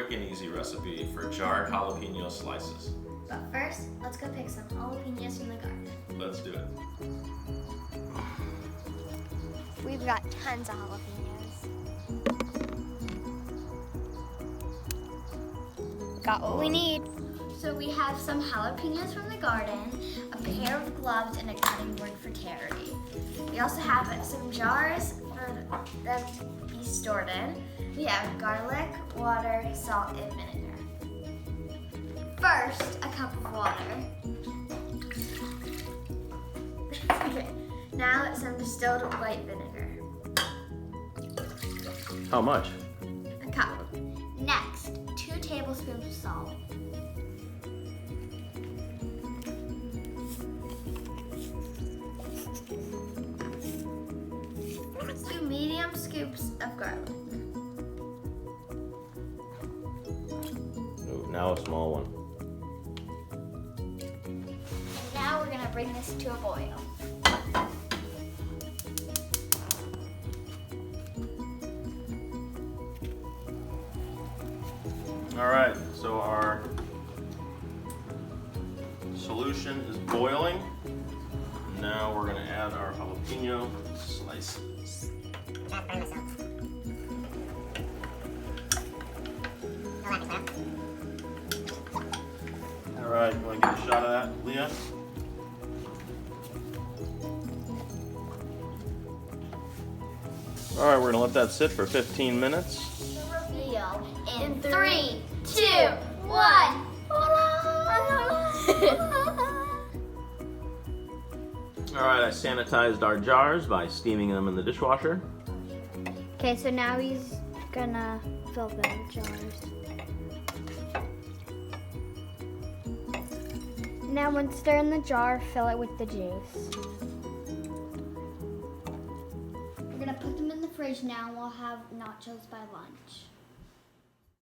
quick and easy recipe for jarred jalapeno slices. But first, let's go pick some jalapenos from the garden. Let's do it. We've got tons of jalapenos. Got what we need. So we have some jalapenos from the garden, a pair of gloves, and a cutting board for Terry. We also have some jars for them to be stored in. We have garlic, water, salt, and vinegar. First, a cup of water. Okay. Now some distilled white vinegar. How much? A cup. Next, 2 tablespoons of salt. 2 medium scoops of garlic. Ooh, now a small one. And now we're gonna bring this to a boil. All right, so our solution is boiling. Now we're gonna add our jalapeno slices. All right, you wanna get a shot of that, Leah? All right, we're gonna let that sit for 15 minutes. Reveal in 3, 2, 1. All right, I sanitized our jars by steaming them in the dishwasher. Okay, so now he's gonna fill the jars. Now once they're in the jar, fill it with the juice. We're gonna put them in the fridge now and we'll have nachos by lunch.